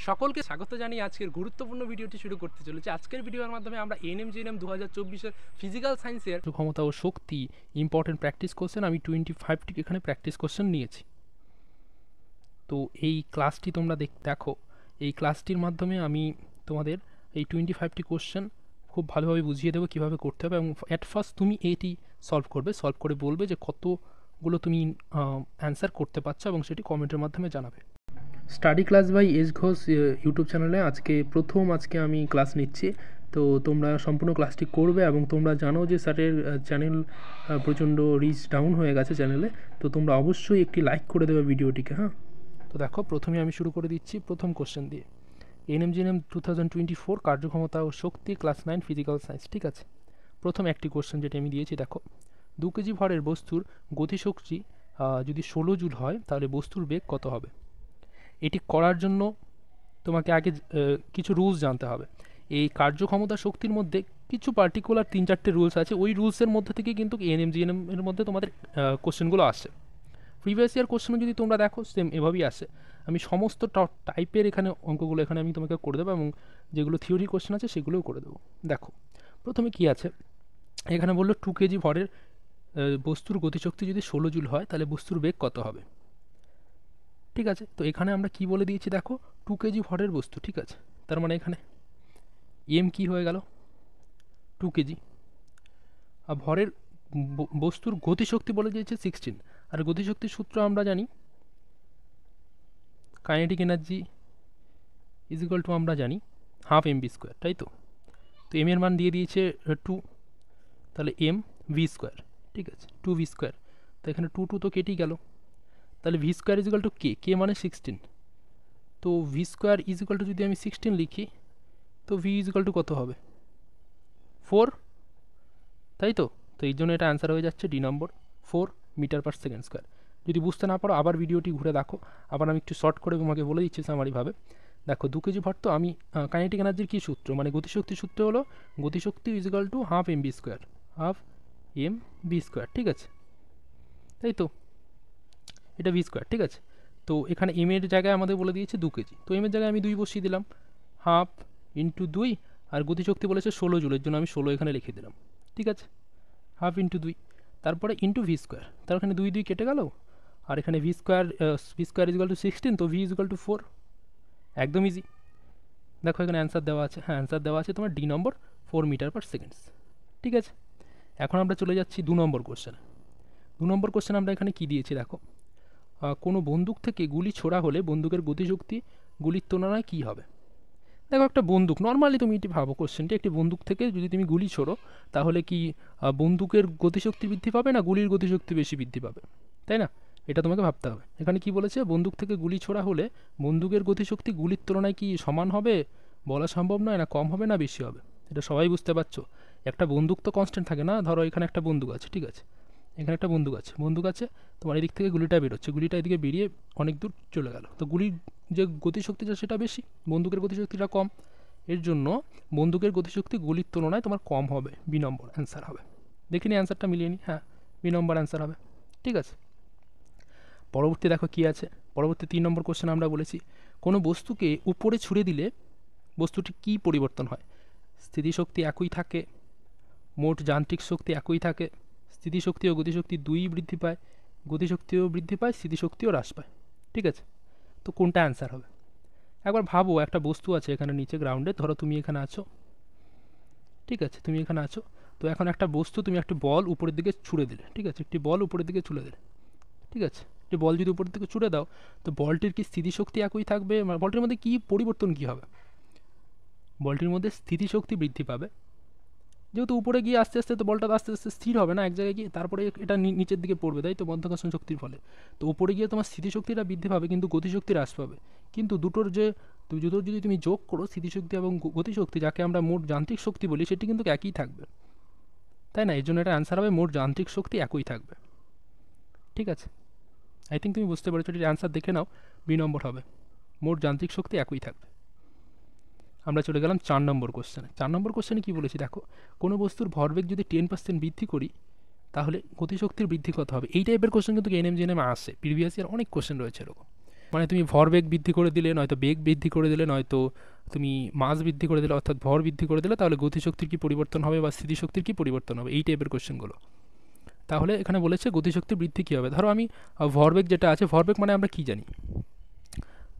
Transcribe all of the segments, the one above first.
সকলকে স্বাগত জানিয়ে আজকের গুরুত্বপূর্ণ ভিডিওটি শুরু করতে চলেছে। আজকের ভিডিওর মাধ্যমে আমরা এনএমজিএনএম 2024-এর ফিজিক্যাল সায়েন্সের ক্ষমতা ও শক্তি ইম্পর্টেন্ট প্র্যাকটিস কোশ্চেন আমি 25টি এখানে প্র্যাকটিস কোশ্চেন নিয়েছি। তো এই ক্লাসটি তোমরা দেখো, এই ক্লাসটির মাধ্যমে আমি তোমাদের এই 25টি কোশ্চেন খুব ভালোভাবে বুঝিয়ে দেবো কীভাবে করতে হবে, এবং অ্যাট ফার্স্ট তুমি এটি সলভ করে বলবে যে কতগুলো তুমি অ্যান্সার করতে পারছো, এবং সেটি কমেন্টের মাধ্যমে জানাবে। Study class by S Ghosh YouTube চ্যানেলে আজকে আমি ক্লাস নিচ্ছি। তো তোমরা সম্পূর্ণ ক্লাসটি করবে, এবং তোমরা জানো যে স্যারের চ্যানেল প্রচণ্ড রিচ ডাউন হয়ে গেছে চ্যানেলে। তো তোমরা অবশ্যই একটি লাইক করে দেবে ভিডিওটিকে। হ্যাঁ, তো দেখো, প্রথমে আমি শুরু করে দিচ্ছি প্রথম কোশ্চেন দিয়ে। এনএমজিএনএম 2024 কার্যক্ষমতা ও শক্তি, ক্লাস 9 ফিজিক্যাল সায়েন্স। ঠিক আছে, প্রথম একটি কোশ্চেন যেটি আমি দিয়েছি, দেখো 2 কেজি ভরের বস্তুর গতিশক্তি যদি 16 জুল হয় তাহলে বস্তুর বেগ কত হবে? এটি করার জন্য তোমাকে আগে কিছু রুলস জানতে হবে। এই কার্যক্ষমতা শক্তির মধ্যে কিছু পার্টিকুলার 3-4টে রুলস আছে, ওই রুলসের মধ্যে থেকে কিন্তু এনএমজিএনএম এর মধ্যে তোমাদের কোশ্চেনগুলো আসে। প্রিভিয়াস ইয়ার কোশ্চেনও যদি তোমরা দেখো সেম এভাবেই আসে। আমি সমস্ত টাইপের এখানে অঙ্কগুলো এখানে আমি তোমাকে করে দেবো, এবং যেগুলো থিওরি কোশ্চেন আছে সেগুলোও করে দেবো। দেখো, প্রথমে কি আছে, এখানে বললো 2 কেজি ভরের বস্তুর গতিশক্তি যদি 16 জুল হয় তাহলে বস্তুর বেগ কত হবে? ঠিক আছে, তো এখানে আমরা কি বলে দিয়েছি, দেখো 2 কেজি ভরের বস্তু। ঠিক আছে, তার মানে এখানে এম কি হয়ে গেল 2 কেজি, আর ভরের বস্তুর গতিশক্তি বলে দিয়েছে 16। আর গতিশক্তির সূত্র আমরা জানি, kinetic energy is equal two আমরা জানি হাফ এম ভি স্কোয়ার, তাই তো। তো এম এর মান দিয়ে দিয়েছে 2, তাহলে এম ভি স্কোয়ার। ঠিক আছে, 2 ভি স্কোয়ার, তো এখানে 2 তো কেটেই গেল, তাহলে V square is equal to K মানে 16। তো V square is equal to যদি আমি 16 লিখি, তো ভি ইজ ইকুয়াল টু কত হবে? 4, তাই তো। তো এই জন্য এটা অ্যান্সার হয়ে যাচ্ছে ডি নম্বর, 4 মিটার পার সেকেন্ড স্কোয়ার। যদি বুঝতে না পারো আবার ভিডিওটি ঘুরে দেখো, আবার আমি একটু শর্ট করে তোমাকে বলে দিচ্ছি সামারিভাবে। দেখো 2 কেজি ভর, তো আমি কাইনেটিক এনার্জির কী সূত্র, মানে গতিশক্তির সূত্র হলো গতিশক্তি is equal to half m v square, half m v square. ঠিক আছে, তাই তো, এটা ভি স্কোয়ার। ঠিক আছে, তো এখানে এম এর জায়গায় আমাদের বলে দিয়েছে 2 কেজি, তো এম এর জায়গায় আমি 2 বসিয়ে দিলাম, হাফ ইন্টু 2, আর গতিশক্তি বলেছে 16 জুলের জন্য আমি 16 এখানে লিখে দিলাম। ঠিক আছে, হাফ ইন্টু 2, তারপরে ইন্টু ভি স্কোয়ার, তার ওখানে 2 কেটে গেল, আর এখানে V square is equal two 16, তো ভি ইজ ইকুয়াল টু 4। একদম ইজি। দেখো এখানে অ্যান্সার দেওয়া আছে, হ্যাঁ অ্যান্সার দেওয়া আছে তোমার ডি নম্বর, 4 মিটার পার সেকেন্ডস। ঠিক আছে, এখন আমরা চলে যাচ্ছি 2 নম্বর কোশ্চেনে। 2 নম্বর কোশ্চেন আমরা এখানে কী দিয়েছি, দেখো কোনো বন্দুক থেকে গুলি ছোড়া হলে বন্দুকের গতিশক্তি গুলির তুলনায় কী হবে? দেখো একটা বন্দুক, নর্মালি তুমি এটি ভাবো কোশ্চেনটি, একটি বন্দুক থেকে যদি তুমি গুলি ছোড়ো তাহলে কি বন্দুকের গতিশক্তি বৃদ্ধি পাবে না গুলির গতিশক্তি বেশি বৃদ্ধি পাবে, তাই না? এটা তোমাকে ভাবতে হবে। এখানে কি বলেছে, বন্দুক থেকে গুলি ছোড়া হলে বন্দুকের গতিশক্তি গুলির তুলনায় কি সমান হবে? বলা সম্ভব নয়, না কম হবে না বেশি হবে, এটা সবাই বুঝতে পারছো। একটা বন্দুক তো কনস্ট্যান্ট থাকে না। ধরো এখানে একটা বন্দুক আছে, ঠিক আছে, এখানে একটা বন্দুক আছে, তোমার এদিক থেকে গুলিটা বেরোচ্ছে, গুলিটা এদিকে বেরিয়ে অনেক দূর চলে গেল, তো গুলির যে গতিশক্তিটা সেটা বেশি, বন্দুকের গতিশক্তিটা কম, এর জন্য বন্দুকের গতিশক্তি গুলির তুলনায় তোমার কম হবে, বি নম্বর অ্যান্সার হবে। দেখিনি অ্যান্সারটা মিলিয়ে নি, হ্যাঁ বি নম্বর অ্যান্সার হবে। ঠিক আছে, পরবর্তী দেখো কি আছে, পরবর্তী 3 নম্বর কোশ্চেন আমরা বলেছি কোনো বস্তুকে উপরে ছুড়ে দিলে বস্তুটি কি পরিবর্তন হয়? স্থিতিশক্তি একই থাকে, মোট যান্ত্রিক শক্তি একই থাকে, স্থিতিশক্তি ও গতিশক্তি দুইই বৃদ্ধি পায়, গতিশক্তিও বৃদ্ধি পায়, স্থিতিশক্তিও হ্রাস পায়। ঠিক আছে, তো কোনটা অ্যান্সার হবে? একবার ভাবো, একটা বস্তু আছে এখানে নিচে গ্রাউন্ডে, ধরো তুমি এখানে আছো, ঠিক আছে, তুমি এখানে আছো, তো এখন একটা বস্তু তুমি একটা বল উপরের দিকে ছুড়ে দিলে, ঠিক আছে, একটি বল উপরের দিকে ছুড়ে দিলে, ঠিক আছে, একটি বল যদি উপরের দিকে ছুড়ে দাও, তো বলটির কি স্থিতিশক্তি একই থাকবে? বলটির মধ্যে কি পরিবর্তন কি হবে? বলটির মধ্যে স্থিতিশক্তি বৃদ্ধি পাবে, যেহেতু উপরে গিয়ে আস্তে আস্তে তো বলটা আস্তে আস্তে স্থির হবে না এক জায়গায় গিয়ে, তারপরে এটা নিচের দিকে পড়বে, তাই তো, মাধ্যাকর্ষণ শক্তির ফলে। তো উপরে গিয়ে তোমার স্থিতিশক্তিটা বৃদ্ধি পাবে কিন্তু গতিশক্তি হ্রাস পাবে। কিন্তু দুটোর যদি তুমি যোগ করো, স্থিতিশক্তি এবং গতিশক্তি, যাকে আমরা মোট যান্ত্রিক শক্তি বলি, সেটি কিন্তু একই থাকবে, তাই না? এর জন্য এটা অ্যান্সার হবে মোট যান্ত্রিক শক্তি একই থাকবে। ঠিক আছে, আই থিঙ্ক তুমি বুঝতে পেরেছো, এটির অ্যান্সার দেখে নাও, বি নম্বর হবে, মোট যান্ত্রিক শক্তি একই থাকবে। আমরা চলে গেলাম 4 নম্বর কোশ্চেনে। 4 নম্বর কোশ্চেনে কী বলেছি, দেখো কোনো বস্তুর ভরবেগ যদি 10% বৃদ্ধি করি তাহলে গতিশক্তির বৃদ্ধি কত হবে? এই টাইপের কোশ্চেন কিন্তু এনএমজিএনএম আসে, প্রিভিয়াস ইয়ার অনেক কোশ্চেন রয়েছে এরকম। মানে তুমি ভরবেগ বৃদ্ধি করে দিলে, নয়তো বেগ বৃদ্ধি করে দিলে, নয়তো তুমি মাস বৃদ্ধি করে দিলে, অর্থাৎ ভর বৃদ্ধি করে দিলে, তাহলে গতিশক্তির কি পরিবর্তন হবে বা স্থিতিশক্তির কি পরিবর্তন হবে, এই টাইপের কোশ্চেনগুলো। তাহলে এখানে বলেছে গতিশক্তির বৃদ্ধি কী হবে। ধরো আমি ভরবেগ যেটা আছে, ভরবেগ মানে আমরা কি জানি,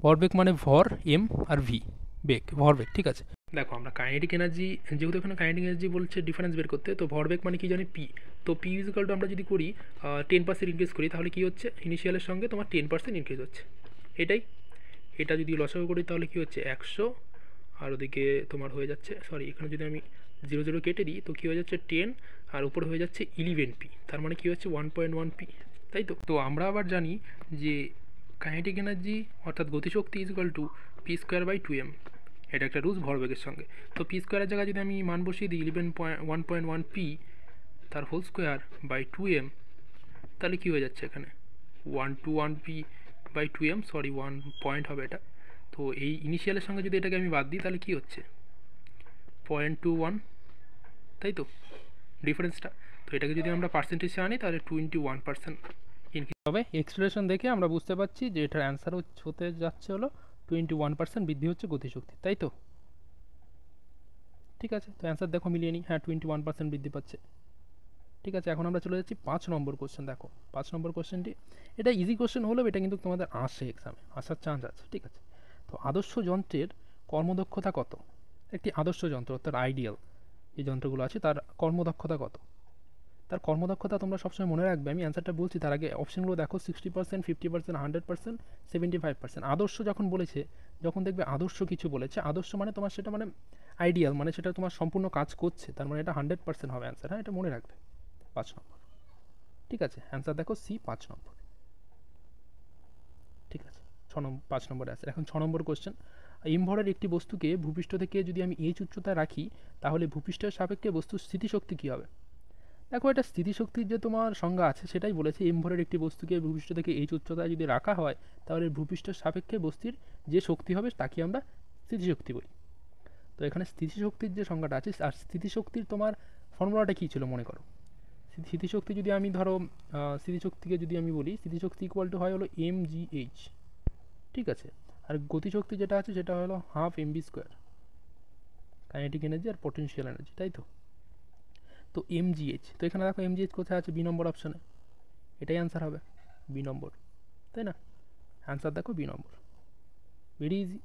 ভরবেগ মানে ভর এম আর ভি, বেগ ভরবেগ, ঠিক আছে। দেখো আমরা কাইনেটিক এনার্জি, যেহেতু এখানে কাইনেটিক এনার্জি বলছে ডিফারেন্স বের করতে, তো ভরবেগ মানে কি জানি পি। তো পি ইজিক্যাল টু আমরা যদি করি 10% ইনক্রিজ করি, তাহলে কি হচ্ছে, ইনিশিয়ালের সঙ্গে তোমার 10% ইনক্রিজ হচ্ছে, এটাই। এটা যদি লসাগু করি তাহলে কি হচ্ছে 100, আর ওদিকে তোমার হয়ে যাচ্ছে, সরি এখানে যদি আমি 0 0 কেটে দিই তো কী হয়ে যাচ্ছে 10, আর উপরে হয়ে যাচ্ছে 11p, তার মানে কী হচ্ছে 1.1p, তাই তো। তো আমরা আবার জানি যে কাইনেটিক এনার্জি অর্থাৎ গতিশক্তি ইজিক্যাল টু p²/2m, এটা একটা রুলস ভরবেগের সঙ্গে। তো p² জায়গায় যদি আমি মান বসিয়ে দিই 1.1p তার হোল স্কোয়ার বাই 2m, তাহলে কী হয়ে যাচ্ছে এখানে 121p/2m, সরি 1 পয়েন্ট হবে এটা। তো এই ইনিশিয়ালের সঙ্গে যদি এটাকে আমি বাদ দিই তাহলে কী হচ্ছে 0.21, তাই তো ডিফারেন্সটা। তো এটাকে যদি আমরা পার্সেন্টেজে আনি তাহলে 21% ইনক্রিজ হবে। এক্সপ্রেশন দেখে আমরা বুঝতে পারছি যে এটার অ্যান্সার হতে যাচ্ছে হলো 21% বৃদ্ধি হচ্ছে গতিশক্তি, তাই তো। ঠিক আছে, তো অ্যান্সার দেখো মিলিয়ে নিই, হ্যাঁ 21% বৃদ্ধি পাচ্ছে। ঠিক আছে, এখন আমরা চলে যাচ্ছি 5 নম্বর কোশ্চেন। দেখো 5 নম্বর কোশ্চেনটি, এটা ইজি কোশ্চেন হলেও এটা কিন্তু তোমাদের আসে, এক্সামে আসার চান্স আছে। ঠিক আছে, তো আদর্শ যন্ত্রের কর্মদক্ষতা কত? একটি আদর্শ যন্ত্র অর্থাৎ আইডিয়াল যে যন্ত্রগুলো আছে তার কর্মদক্ষতা কত? তার কর্মদক্ষতা তোমরা সবসময় মনে রাখবে, আমি অ্যান্সারটা বলছি তার আগে অপশনগুলো দেখো, 60%, 50%, 100%, 75%। আদর্শ যখন বলেছে, যখন দেখবে আদর্শ কিছু বলেছে, আদর্শ মানে তোমার সেটা মানে আইডিয়াল, মানে সেটা তোমার সম্পূর্ণ কাজ করছে, তার মানে এটা 100% হবে অ্যান্সার। হ্যাঁ, এটা মনে রাখবে। 5 নম্বর, ঠিক আছে, অ্যান্সার দেখো সি 5 নম্বর। ঠিক আছে, 5 নম্বরে আছে। এখন 6 নম্বর কোশ্চেন, ইমভরের একটি বস্তুকে ভূপৃষ্ঠ থেকে যদি আমি এইচ উচ্চতায় রাখি, তাহলে ভূপৃষ্ঠের সাপেক্ষে বস্তুর স্থিতিশক্তি কী হবে? দেখো এটা স্থিতিশক্তির যে তোমার সংজ্ঞা আছে সেটাই বলেছে, ইমভরের একটি বস্তুকে ভূপৃষ্ঠ থেকে এইচ উচ্চতায় যদি রাখা হয়, তাহলে ভূপৃষ্ঠের সাপেক্ষে বস্তুর যে শক্তি হবে তাকে আমরা স্থিতিশক্তি বলি। তো এখানে স্থিতিশক্তির যে সংজ্ঞাটা আছে, আর স্থিতিশক্তির তোমার ফর্মুলাটা কী ছিল মনে করো। স্থিতিশক্তি যদি আমি ধরো স্থিতিশক্তিকে যদি আমি বলি, স্থিতিশক্তি ইকুয়াল টু হয় হলো mgh, ঠিক আছে। আর গতিশক্তি যেটা আছে সেটা হলো হাফ mv², কাইনেটিক এনার্জি আর পটেনশিয়াল এনার্জি, তাই তো। তো mgh, তো এখানে দেখো mgh কোথায় আছে, বি নম্বর অপশানে, এটাই অ্যান্সার হবে, বি নম্বর, তাই না। অ্যান্সার দেখো বি নম্বর, ভেরি ইজি।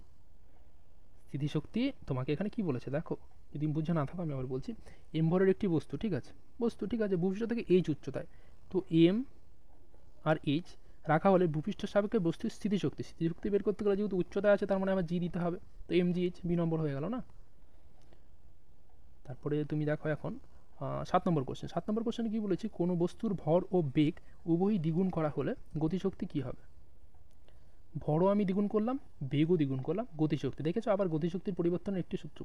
স্থিতিশক্তি তোমাকে এখানে কি বলেছে দেখো, যদি বুঝে না থাকো আমি আবার বলছি, এমভরের একটি বস্তু, ঠিক আছে, বস্তু, ঠিক আছে, ভূপৃষ্ঠ থেকে এইচ উচ্চতায়, তো এম আর এইচ রাখা হলে ভূপৃষ্ঠের সাপেক্ষে বস্তুর স্থিতিশক্তি, স্থিতিশক্তি বের করতে গেলে যেহেতু উচ্চতায় আছে তার মানে আমার জি দিতে হবে, তো mgh, বি নম্বর হয়ে গেল না। তারপরে তুমি দেখো এখন 7 নম্বর কোশ্চেন। 7 নম্বর কোশ্চেনে কী বলেছি, কোনো বস্তুর ভর ও বেগ উভয়ই দ্বিগুণ করা হলে গতিশক্তি কী হবে? ভরও আমি দ্বিগুণ করলাম, বেগও দ্বিগুণ করলাম, গতিশক্তি দেখেছো, আবার গতিশক্তির পরিবর্তনের একটি সূত্র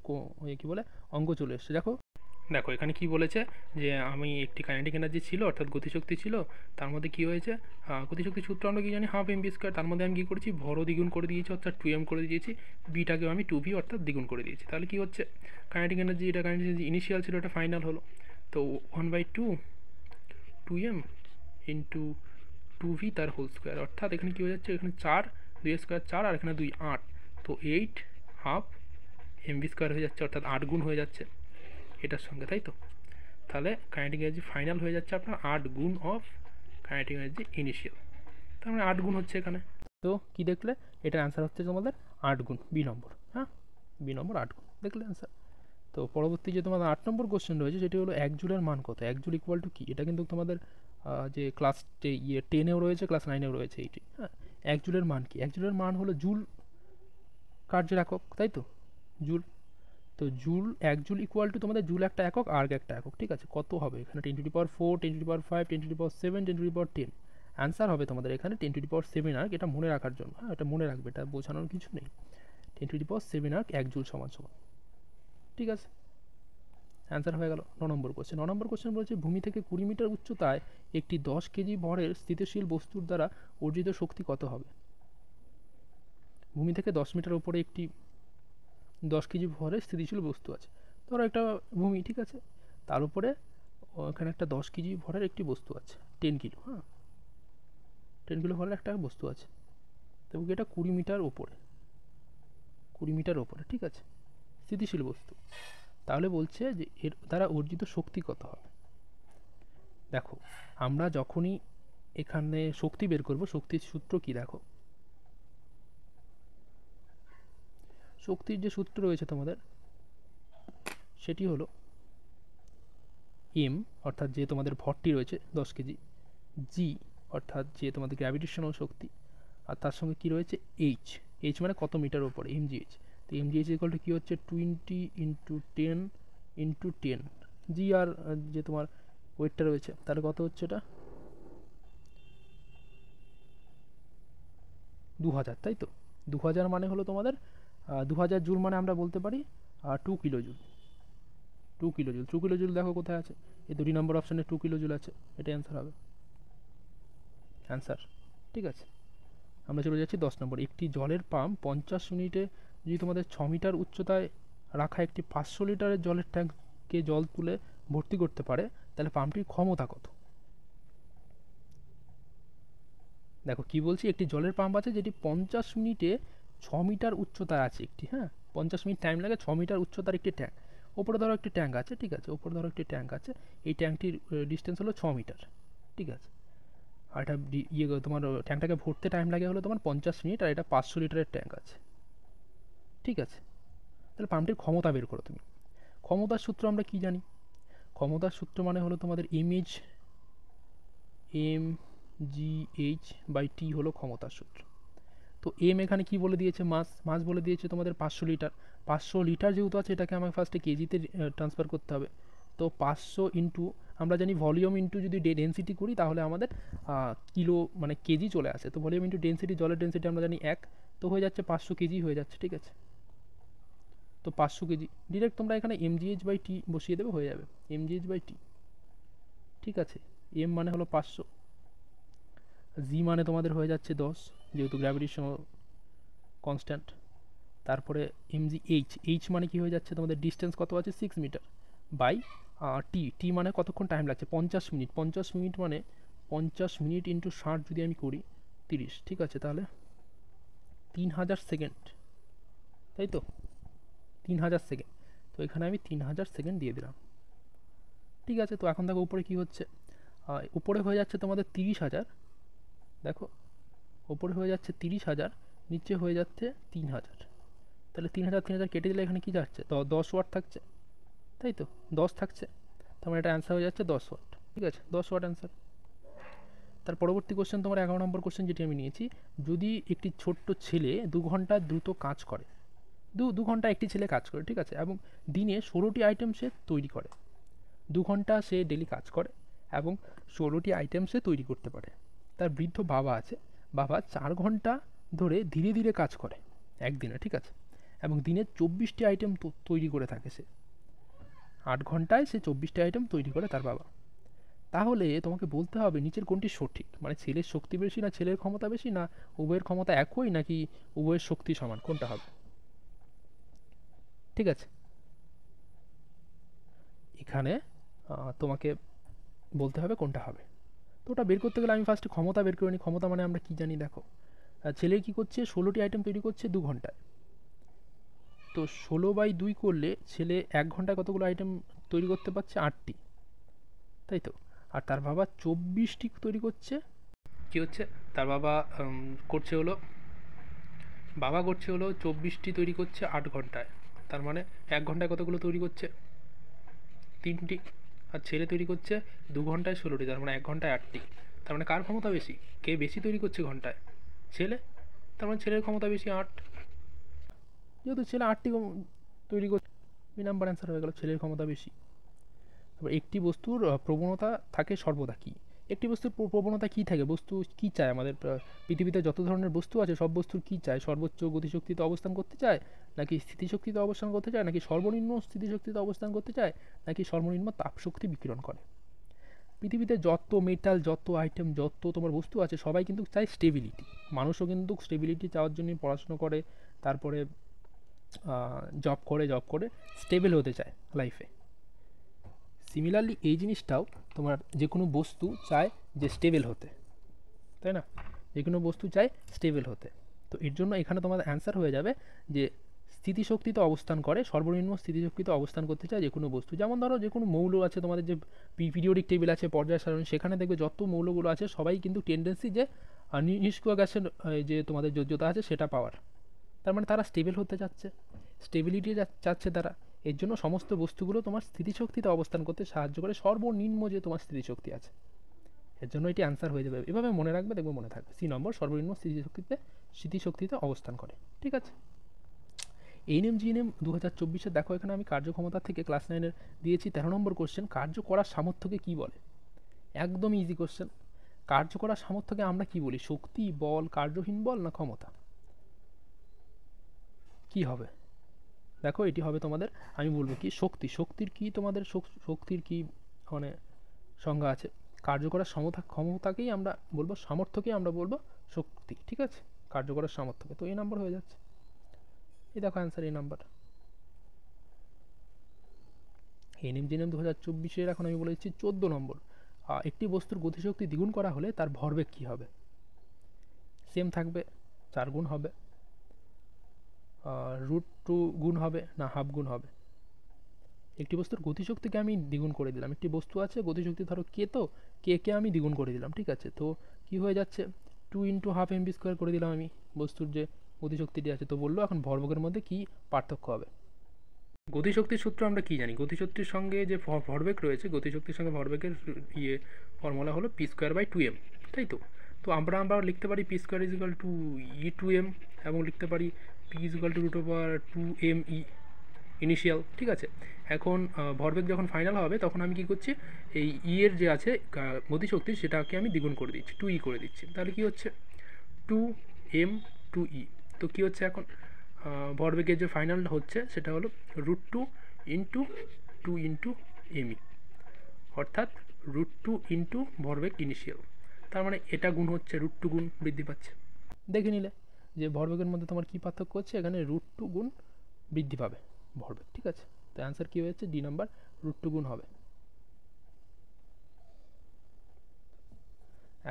কী বলে অঙ্ক চলে এসছে। দেখো দেখো এখানে কি বলেছে, যে আমি একটি কাইনেটিক এনার্জি ছিল অর্থাৎ গতিশক্তি ছিল, তার মধ্যে কি হয়েছে, গতিশক্তির সূত্র আমরা কি জানি হাফ mv², তার মধ্যে আমি কী করেছি ভরও দ্বিগুণ করে দিয়েছি অর্থাৎ 2m করে দিয়েছি, বিটাকেও আমি 2v অর্থাৎ দ্বিগুণ করে দিয়েছি, তাহলে কি হচ্ছে কাইনেটিক এনার্জি, এটা কাইনেটিক এনার্জি ইনিশিয়াল ছিল, এটা ফাইনাল হলো, তো 1/2 2m ইন্টু 2v তার হোল স্কোয়ার, অর্থাৎ এখানে কী হয়ে যাচ্ছে, এখানে 4, 2 স্কোয়ার 4, আর এখানে 2 8, তো 8 হাফ mv² হয়ে যাচ্ছে, অর্থাৎ 8 গুণ হয়ে যাচ্ছে এটার সঙ্গে, তাই তো। তাহলে কাইনেটিক এনার্জি ফাইনাল হয়ে যাচ্ছে আপনার 8 গুণ অফ কাইনেটিক এনার্জি ইনিশিয়াল, তার মানে 8 গুণ হচ্ছে এখানে। তো কি দেখলে, এটার অ্যান্সার হচ্ছে তোমাদের 8 গুণ, বি নম্বর। হ্যাঁ, বি নম্বর 8 গুণ, দেখলে অ্যান্সার। তো পরবর্তী যে তোমাদের 8 নম্বর কোশ্চেন রয়েছে সেটি হলো 1 জুলের মান কত? 1 জুল ইকুয়াল টু কী? এটা কিন্তু তোমাদের যে ক্লাস 10এও রয়েছে, ক্লাস 9এও রয়েছে এইটি। হ্যাঁ, 1 জুলের মান কি? 1 জুলের মান হলো জুল কার্যের একক, তাই তো, জুল। তো জুল, 1 জুল ইকুয়াল টু তোমাদের জুল একটা একক, আর্গ একটা একক, ঠিক আছে। কত হবে এখানে 10⁴, 10⁵, 10⁷, 10⁻10। অ্যান্সার হবে তোমাদের এখানে 10⁷ আর্গ, এটা মনে রাখার জন্য। হ্যাঁ, এটা মনে রাখবে, এটা বোঝানোর কিছু নেই। 10⁷ আর্গ 1 জুল সমান সমান, ঠিক আছে। অ্যান্সার হয়ে গেল 9 নম্বর কোশ্চেন। 9 নম্বর কোশ্চেন বলছে, ভূমি থেকে 20 মিটার উচ্চতায় একটি 10 কেজি ভরের স্থিতিশীল বস্তুর দ্বারা অর্জিত শক্তি কত হবে? ভূমি থেকে 10 মিটার উপরে একটি 10 কেজি ভরের স্থিতিশীল বস্তু আছে, ধরো একটা ভূমি, ঠিক আছে, তার উপরে ওখানে একটা 10 কেজি ভরের একটি বস্তু আছে, 10 কিলো, হ্যাঁ 10 কিলো ভরের একটা বস্তু আছে, তবু এটা 20 মিটার ওপরে, 20 মিটার ওপরে, ঠিক আছে, স্থিতিশীল বস্তু। তাহলে বলছে যে এর দ্বারা অর্জিত শক্তি কত হবে। দেখো আমরা যখনই এখানে শক্তি বের করব, শক্তির সূত্র কি দেখো, শক্তির যে সূত্র রয়েছে তোমাদের সেটি হলো এম অর্থাৎ যে তোমাদের ভরটি রয়েছে 10 কেজি, জি অর্থাৎ যে তোমাদের গ্র্যাভিটেশনাল শক্তি, আর তার সঙ্গে কি রয়েছে এইচ, এইচ মানে কত মিটার ওপরে, এমজিএইচ। তো এমজিএইচ ইকুয়াল টু কী হচ্ছে 20 ইন্টু 10 ইন্টু 10, জি আর যে তোমার ওয়েটটা রয়েছে তাহলে কত হচ্ছে, এটা 2000, তাই তো। 2000 মানে হলো তোমাদের 2000 জুল, মানে আমরা বলতে পারি 2 kilo joule. 2 kilo joule, 2 kilo joule দেখো কোথায় আছে, এই 2 নম্বর অপশানে 2 কিলো জুল আছে, এটা অ্যান্সার হবে, অ্যান্সার, ঠিক আছে। আমরা চলে যাচ্ছি 10 নম্বর। একটি জলের পাম্প 50 মিনিটে যদি তোমাদের 6 মিটার উচ্চতায় রাখা একটি 500 লিটারের জলের ট্যাঙ্কে জল তুলে ভর্তি করতে পারে, তাহলে পাম্পটির ক্ষমতা কত। দেখো কি বলছি, একটি জলের পাম্প আছে যেটি 50 মিনিটে 6 মিটার উচ্চতায় আছে একটি, হ্যাঁ 50 মিনিট টাইম লাগে, 6 মিটার উচ্চতার একটি ট্যাঙ্ক, ওপরে ধরো একটি ট্যাঙ্ক আছে, ঠিক আছে, ওপরে ধরো একটি ট্যাঙ্ক আছে, এই ট্যাঙ্কটির ডিস্টেন্স হলো 6 মিটার, ঠিক আছে, আর এটা ইয়ে তোমার ট্যাঙ্কটাকে ভরতে টাইম লাগে হলো তোমার 50 মিনিট, আর এটা 500 লিটারের ট্যাঙ্ক আছে, ঠিক আছে। তাহলে পাম্পটির ক্ষমতা বের করো তুমি। ক্ষমতার সূত্র আমরা কি জানি, ক্ষমতার সূত্র মানে হলো তোমাদের MH, M G H by T হলো ক্ষমতার সূত্র। তো এম এখানে কি বলে দিয়েছে, মাস, মাস বলে দিয়েছে তোমাদের 500 লিটার, 500 লিটার যেহেতু আছে এটাকে আমাকে ফার্স্টে কেজিতে ট্রান্সফার করতে হবে। তো 500 ইন্টু, আমরা জানি ভলিউম ইন্টু যদি ডেন্সিটি করি তাহলে আমাদের কিলো মানে কেজি চলে আসে, তো ভলিউম ইন্টু ডেন্সিটি, জলের ডেন্সিটি আমরা জানি 1, তো হয়ে যাচ্ছে 500 কেজি হয়ে যাচ্ছে, ঠিক আছে। তো 500 কেজি ডিরেক্ট তোমরা এখানে এমজিএইচ বাই টি বসিয়ে দেবে, হয়ে যাবে এমজিএইচ বাই টি, ঠিক আছে। এম মানে হলো 500, জি মানে তোমাদের হয়ে যাচ্ছে 10 যেহেতু গ্র্যাভিটেশনাল কনস্ট্যান্ট, তারপরে এমজি এইচ, এইচ মানে কি হয়ে যাচ্ছে তোমাদের ডিস্টেন্স কত আছে 6 মিটার, বাই টি, টি মানে কতক্ষণ টাইম লাগছে 50 মিনিট, 50 মিনিট মানে 50 মিনিট ইন্টু 60 যদি আমি করি 30, ঠিক আছে, তাহলে 3000 সেকেন্ড, তাই তো 3000 সেকেন্ড। তো এখানে আমি 3000 সেকেন্ড দিয়ে দিলাম, ঠিক আছে। তো এখন দেখো উপরে কি হচ্ছে, উপরে হয়ে যাচ্ছে তোমাদের 30,000, দেখো উপরে হয়ে যাচ্ছে 30,000, নিচে হয়ে যাচ্ছে 3000, তাহলে 3000 3000 কেটে দিলে এখানে কি যাচ্ছে, 10 ওয়াট থাকছে, তাই তো 10 থাকছে, তার মানে এটা অ্যান্সার হয়ে যাচ্ছে 10 ওয়াট, ঠিক আছে, 10 ওয়াট অ্যান্সার। তার পরবর্তী কোশ্চেন তোমার 11 নম্বর কোশ্চেন যেটি আমি নিয়েছি, যদি একটি ছোট্ট ছেলে 2 ঘন্টা দ্রুত কাজ করে, দু ঘন্টা একটি ছেলে কাজ করে, ঠিক আছে, এবং দিনে 16টি আইটেম সে তৈরি করে, 2 ঘন্টা সে ডেলি কাজ করে এবং 16টি আইটেম সে তৈরি করতে পারে। তার বৃদ্ধ বাবা আছে, বাবা 4 ঘন্টা ধরে ধীরে ধীরে কাজ করে একদিনে, ঠিক আছে, এবং দিনে 24টি আইটেম তৈরি করে থাকে সে, 8 ঘন্টায় সে 24টি আইটেম তৈরি করে তার বাবা। তাহলে তোমাকে বলতে হবে নিচের কোনটি সঠিক, মানে ছেলের শক্তি বেশি না ছেলের ক্ষমতা বেশি, না উভয়ের ক্ষমতা একই, নাকি উভয়ের শক্তি সমান, কোনটা হবে, ঠিক আছে। এখানে তোমাকে বলতে হবে কোনটা হবে। তো ওটা বের করতে গেলে আমি ফার্স্টে ক্ষমতা বের করে নিই। ক্ষমতা মানে আমরা কি জানি, দেখো ছেলে কি করছে 16টি আইটেম তৈরি করছে 2 ঘন্টায়, তো 16/2 করলে ছেলে 1 ঘন্টায় কতগুলো আইটেম তৈরি করতে পারছে, 8টি, তাই তো। আর তার বাবা 24টি তৈরি করছে, কি হচ্ছে তার বাবা করছে হলো 24টি তৈরি করছে 8 ঘন্টায়, তার মানে 1 ঘন্টায় কতগুলো তৈরি করছে, 3টি। আর ছেলে তৈরি করছে 2 ঘন্টায় 16টি, তার মানে 1 ঘন্টায় 8টি। তার মানে কার ক্ষমতা বেশি, কে বেশি তৈরি করছে ঘন্টায়, ছেলে, তার মানে ছেলের ক্ষমতা বেশি 8, যেহেতু ছেলে 8টি তৈরি করছে, বি নাম্বার অ্যান্সার হয়ে গেল, ছেলের ক্ষমতা বেশি। তারপর একটি বস্তুর প্রবণতা থাকে সর্বদা কী, একটি বস্তুর প্রবণতা কী থাকে, বস্তু কী চায়, আমাদের পৃথিবীতে যত ধরনের বস্তু আছে সব বস্তুর কী চায়, সর্বোচ্চ গতিশক্তিতে অবস্থান করতে চায়, নাকি স্থিতিশক্তিতে অবস্থান করতে চায়, নাকি সর্বনিম্ন স্থিতিশক্তিতে অবস্থান করতে চায়, নাকি সর্বনিম্ন তাপশক্তি বিকিরণ করে। পৃথিবীতে যত মেটাল, যত আইটেম, যত তোমার বস্তু আছে সবাই কিন্তু চায় স্টেবিলিটি, মানুষও কিন্তু স্টেবিলিটি চাওয়ার জন্য পড়াশুনো করে, তারপরে জব করে স্টেবল হতে চায় লাইফে। সিমিলারলি এই জিনিসটাও তোমার যে কোনো বস্তু চায় যে স্টেবল হতে, তাই না, যে কোনো বস্তু চায় স্টেবল হতে। তো এর জন্য এখানে তোমাদের অ্যান্সার হয়ে যাবে যে স্থিতিশক্তিতে অবস্থান করে, সর্বনিম্ন স্থিতিশক্তিতে অবস্থান করতে চায় যে কোনো বস্তু। যেমন ধরো যে কোনো মৌল আছে, তোমাদের যে পিরিয়ডিক টেবিল আছে, পর্যায় সারণী, সেখানে দেখবে যত মৌলগুলো আছে সবাই কিন্তু টেন্ডেন্সি যে নিষ্ক্রিয় গ্যাসের যে তোমাদের যোজ্যতা আছে সেটা পাওয়ার। তার মানে তারা স্টেবল হতে চাচ্ছে, স্টেবিলিটি চাচ্ছে তারা। এর জন্য সমস্ত বস্তুগুলো তোমার স্থিতিশক্তিতে অবস্থান করতে সাহায্য করে, সর্বনিম্ন যে তোমার স্থিতিশক্তি আছে। এর জন্য এটি অ্যান্সার হয়ে যাবে। এভাবে মনে রাখবে, দেখবে মনে থাকবে। সি নম্বর, সর্বনিম্ন স্থিতিশক্তিতে অবস্থান করে। ঠিক আছে। এএনএম জিএনএম 2024 দেখো, এখানে আমি কার্যক্ষমতা থেকে ক্লাস 9-এর দিয়েছি 13 নম্বর কোশ্চেন, কার্য করার সামর্থ্যকে কী বলে। একদম ইজি কোশ্চেন। কার্য করার সামর্থ্যকে আমরা কি বলি? শক্তি, বল, কার্যহীন বল না ক্ষমতা? কি হবে? দেখো এটি হবে তোমাদের, আমি বলবো কি শক্তি। শক্তির কি তোমাদের শক্তির কি মানে সংজ্ঞা আছে? কার্য করার ক্ষমতাকেই আমরা বলবো, সামর্থ্যকেই আমরা বলবো শক্তি। ঠিক আছে, কার্য করার সামর্থ্যকে। তো এই নাম্বার হয়ে যাচ্ছে, এই দেখো অ্যান্সার এই নাম্বার। এনএম জিএনএম 2024 এখন আমি বলে দিচ্ছি 14 নম্বর। একটি বস্তুর গতিশক্তি দ্বিগুণ করা হলে তার ভরবেগ কী হবে? সেম থাকবে, 4 গুণ হবে, √2 গুণ হবে না হাফ গুণ হবে? একটি বস্তুর গতিশক্তিকে আমি দ্বিগুণ করে দিলাম। একটি বস্তু আছে গতিশক্তি ধরো কে, তো কে আমি দ্বিগুণ করে দিলাম। ঠিক আছে, তো কি হয়ে যাচ্ছে? 2 × ½ mv² করে দিলাম আমি বস্তুর যে গতিশক্তিটি আছে। তো বললো এখন ভরবেগের মধ্যে কি পার্থক্য হবে। গতিশক্তির সূত্র আমরা কি জানি? গতিশক্তির সঙ্গে যে ভরবেগ রয়েছে, গতিশক্তির সঙ্গে ভরবেগের ফর্মুলা হলো p²/2m, তাই তো? তো আমরা লিখতে পারি p² = e2m এবং লিখতে পারি p √2me ইনিশিয়াল। ঠিক আছে, এখন ভরবেগ যখন ফাইনাল হবে তখন আমি কি করছি, এই এর যে আছে গতিশক্তি সেটাকে আমি দ্বিগুণ করে দিচ্ছি, 2e করে দিচ্ছি। তাহলে কি হচ্ছে 2m 2e। তো কি হচ্ছে এখন ভরবেগের যে ফাইনাল হচ্ছে সেটা হলো √2 × 2 × me, অর্থাৎ √2 × ভরবেগ ইনিশিয়াল। তার মানে এটা গুণ হচ্ছে √2 গুণ বৃদ্ধি পাচ্ছে। দেখে নিলে যে ভরবেগের মধ্যে তোমার কী পার্থক্য হচ্ছে, এখানে √2 গুণ বৃদ্ধি পাবে ভরবেগ। ঠিক আছে, তো অ্যান্সার কী হয়েছে? ডি নাম্বার, √2 গুণ হবে।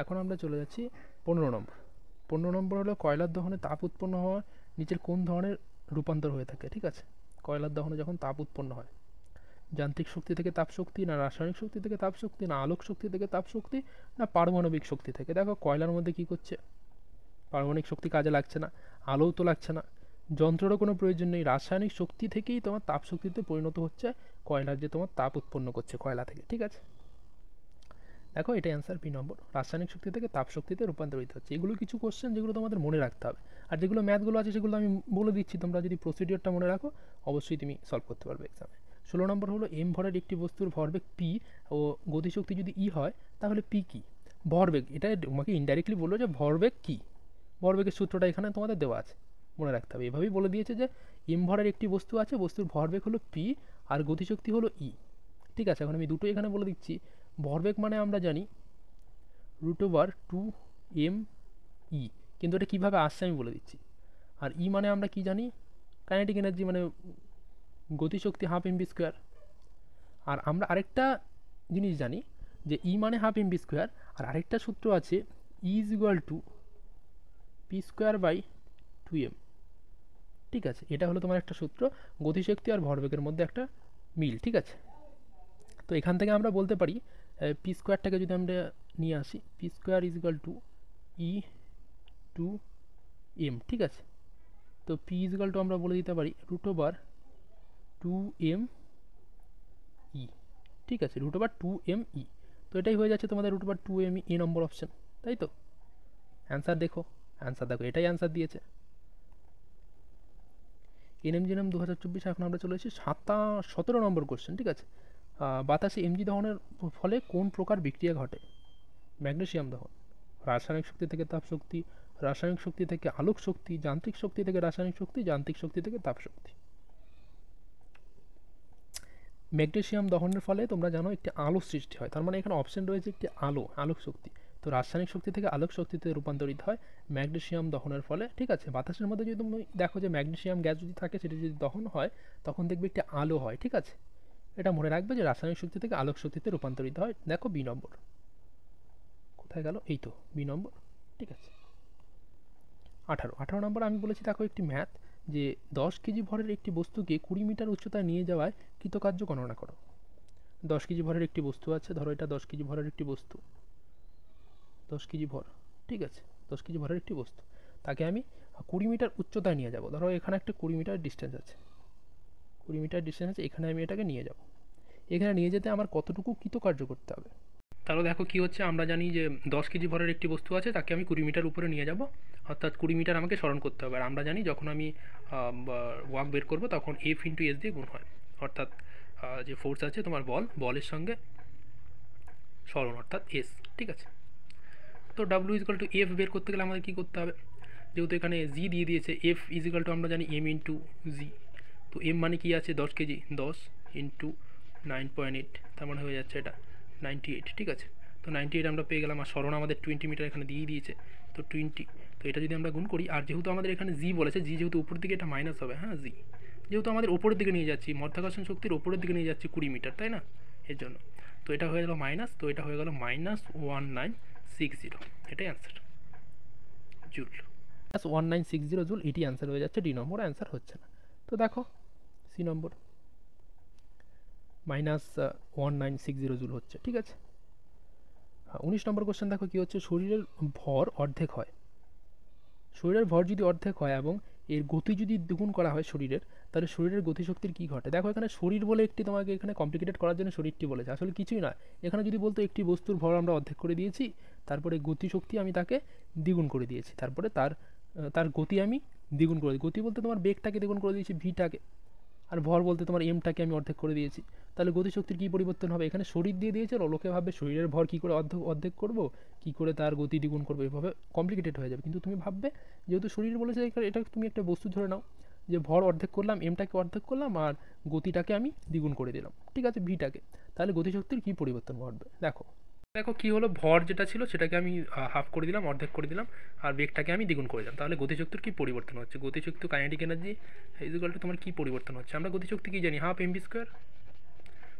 এখন আমরা চলে যাচ্ছি 15 নম্বর। 15 নম্বর হলো কয়লার দহনে তাপ উৎপন্ন হওয়া নিচের কোন ধরনের রূপান্তর হয়ে থাকে? ঠিক আছে, কয়লার দহনে যখন তাপ উৎপন্ন হয়, যান্ত্রিক শক্তি থেকে তাপ শক্তি, না রাসায়নিক শক্তি থেকে তাপ শক্তি, না আলোক শক্তি থেকে তাপ শক্তি, না পারমাণবিক শক্তি থেকে? দেখো কয়লার মধ্যে কি করছে, পারমাণবিক শক্তি কাজে লাগছে না, আলোও তো লাগছে না, যন্ত্রেরও কোনো প্রয়োজন নেই, রাসায়নিক শক্তি থেকেই তোমার তাপ শক্তিতে পরিণত হচ্ছে কয়লার যে তোমার তাপ উৎপন্ন করছে কয়লা থেকে। ঠিক আছে, দেখো এটা অ্যান্সার বি নম্বর, রাসায়নিক শক্তি থেকে তাপ শক্তিতে রূপান্তরিত হচ্ছে। এগুলো কিছু কোশ্চেন যেগুলো তোমাদের মনে রাখতে হবে, আর যেগুলো ম্যাথগুলো আছে সেগুলো আমি বলে দিচ্ছি, তোমরা যদি প্রসিডিওরটা মনে রাখো অবশ্যই তুমি সলভ করতে পারবে এক্সামে। 16 নম্বর হলো এম ভরের একটি বস্তুর ভরবেগ পি ও গতিশক্তি যদি ই হয় তাহলে পি কি? ভরবেগ, এটা তোমাকে ইনডাইরেক্টলি বললো যে ভরবেগ কি, ভরবেগের সূত্রটা এখানে তোমাদের দেওয়া আছে, মনে রাখতে হবে। এভাবেই বলে দিয়েছে যে এম ভরের একটি বস্তু আছে, বস্তুর ভরবেগ হলো পি আর গতিশক্তি হলো ই। ঠিক আছে, এখন আমি দুটোই এখানে বলে দিচ্ছি। ভরবেগ মানে আমরা জানি √2m·e, কিন্তু এটা কীভাবে আসছে আমি বলে দিচ্ছি। আর ই মানে আমরা কি জানি? কাইনেটিক এনার্জি, মানে গতিশক্তি ½ mv²। আর আমরা আরেকটা জিনিস জানি যে ই মানে ½ mv², আর আরেকটা সূত্র আছে E = p²/2m। ঠিক আছে, এটা হলো তোমার একটা সূত্র, গতিশক্তি আর ভরবেগের মধ্যে একটা মিল। ঠিক আছে, তো এখান থেকে আমরা বলতে পারি p²টাকে যদি আমরা নিয়ে আসি, p² = E/2m। ঠিক আছে, তো p = আমরা বলে দিতে পারি √2m·e। ঠিক আছে, √2m·e। তো এটাই হয়ে যাচ্ছে তোমাদের √2m·e, এ নম্বর অপশন, তাই তো? অ্যান্সার দেখো, এটাই অ্যান্সার দিয়েছে। এনএম জিএনএম 2024 এখন আমরা চলে এসেছি 17 নম্বর কোশ্চেন। ঠিক আছে, বাতাসে এমজি দহনের ফলে কোন প্রকার বিক্রিয়া ঘটে? ম্যাগনেসিয়াম দহন। রাসায়নিক শক্তি থেকে তাপ শক্তি, রাসায়নিক শক্তি থেকে আলোক শক্তি, যান্ত্রিক শক্তি থেকে রাসায়নিক শক্তি, যান্ত্রিক শক্তি থেকে তাপ শক্তি। ম্যাগনেসিয়াম দহনের ফলে তোমরা জানো একটি আলো সৃষ্টি হয়, তার মানে এখানে অপশন রয়েছে একটি আলোক শক্তি। তো রাসায়নিক শক্তি থেকে আলোক শক্তিতে রূপান্তরিত হয় ম্যাগনেসিয়াম দহনের ফলে। ঠিক আছে, বাতাসের মধ্যে যদি তুমি দেখো যে ম্যাগনেসিয়াম গ্যাস যদি থাকে, সেটা যদি দহন হয় তখন দেখবে একটি আলো হয়। ঠিক আছে, এটা মনে রাখবে যে রাসায়নিক শক্তি থেকে আলোক শক্তিতে রূপান্তরিত হয়। দেখো বি নম্বর কোথায় গেল, এই তো বি নম্বর। ঠিক আছে, 18 নম্বর আমি বলেছি দেখো একটি ম্যাথ যে 10 কেজি ভরের একটি বস্তুকে 20 মিটার উচ্চতায় নিয়ে যাওয়ায় কৃতকার্য গণনা করো। 10 কেজি ভরের একটি বস্তু আছে, ধরো এটা 10 কেজি ভরের একটি বস্তু, 10 কেজি ভর, ঠিক আছে, 10 কেজি ভরের একটি বস্তু, তাকে আমি 20 মিটার উচ্চতায় নিয়ে যাব। ধরো এখানে একটা 20 মিটার ডিস্টেন্স আছে, 20 মিটার ডিস্টেন্স আছে, এখানে আমি এটাকে নিয়ে যাব। এখানে নিয়ে যেতে আমার কতটুকু কৃতকার্য করতে হবে? তাহলে দেখো কি হচ্ছে, আমরা জানি যে 10 কেজি ভরের একটি বস্তু আছে, তাকে আমি 20 মিটার উপরে নিয়ে যাব, অর্থাৎ 20 মিটার আমাকে স্মরণ করতে হবে। আর আমরা জানি যখন আমি ওয়াক বের করব তখন এফ ইন্টু এস দিয়ে গুণ হয়, অর্থাৎ যে ফোর্স আছে তোমার বলের সঙ্গে স্মরণ অর্থাৎ এস, ঠিক আছে। তো ডাব্লিউ ইজিক্যাল টু এফ বের করতে গেলে আমাদের কী করতে হবে? যেহেতু এখানে জি দিয়ে দিয়েছে, এফ ইজিক্যাল টু আমরা জানি এম ইন্টু জি। তো এম মানে কি আছে 10 কেজি, 10 ইন্টু 9.8, তার মানে হয়ে যাচ্ছে এটা 98, ঠিক আছে। তো 98 আমরা পেয়ে গেলাম, আর স্মরণ আমাদের 20 মিটার এখানে দিয়ে দিয়েছে, তো 20। তো এটা যদি আমরা গুণ করি, আর যেহেতু আমাদের এখানে জি বলেছে, জি যেহেতু উপর দিকে এটা মাইনাস হবে, হ্যাঁ জি যেহেতু আমাদের ওপরের দিকে নিয়ে যাচ্ছি, মাধ্যাকর্ষণ শক্তির ওপরের দিকে নিয়ে যাচ্ছি 20 মিটার, তাই না, এর জন্য। তো এটা হয়ে গেল মাইনাস, তো এটা হয়ে গেল -1960, এটাই অ্যান্সার, জুল। -1960 জুল, এটি অ্যান্সার হয়ে যাচ্ছে, ডি নম্বর অ্যান্সার হচ্ছে না। তো দেখো সি নম্বর -1960 জুল হচ্ছে, ঠিক আছে। 19 নম্বর কোশ্চেন দেখো কি হচ্ছে, শরীরের ভর অর্ধেক হয়, শরীরের ভর যদি অর্ধেক হয় এবং এর গতি যদি দ্বিগুণ করা হয় শরীরের, তাহলে শরীরের গতিশক্তির কী ঘটে? দেখো এখানে শরীর বলে একটি তোমাকে এখানে কমপ্লিকেটেড করার জন্য শরীরটি বলেছে, আসলে কিছুই না। এখানে যদি বলতো একটি বস্তুর ভর আমরা অর্ধেক করে দিয়েছি, তারপরে গতিশক্তি আমি তাকে দ্বিগুণ করে দিয়েছি, তারপরে তার গতি আমি দ্বিগুণ করে দিই, গতি বলতে তোমার বেগটাকে দ্বিগুণ করে দিয়েছি ভিটাকে, আর ভর বলতে তোমার এমটাকে আমি অর্ধেক করে দিয়েছি, তাহলে গতিশক্তির কী পরিবর্তন হবে? এখানে শরীর দিয়ে দিয়েছে, লোকে ভাববে শরীরের ভর কী করে অর্ধেক করবো, কী করে তার গতি দ্বিগুণ করবো, এভাবে কমপ্লিকেটেড হয়ে যাবে। কিন্তু তুমি ভাববে যেহেতু শরীর বলেছে, এটা তুমি একটা বস্তু ধরে নাও যে ভর অর্ধেক করলাম, এমটাকে অর্ধেক করলাম, আর গতিটাকে আমি দ্বিগুণ করে দিলাম, ঠিক আছে, ভিটাকে, তাহলে গতিশক্তির কী পরিবর্তন ঘটবে? দেখো দেখো কী হলো, ভর যেটা ছিল সেটাকে আমি হাফ করে দিলাম, অর্ধেক করে দিলাম, আর বেগটাকে আমি দ্বিগুণ করে দিলাম, তাহলে গতিশক্তির কী পরিবর্তন হচ্ছে? গতিশক্তি কাইনেটিক এনার্জি ইকুয়াল টু তোমার কী পরিবর্তন হচ্ছে? আমরা গতিশক্তি কী জানি, হাফ এমভি স্কোয়ার।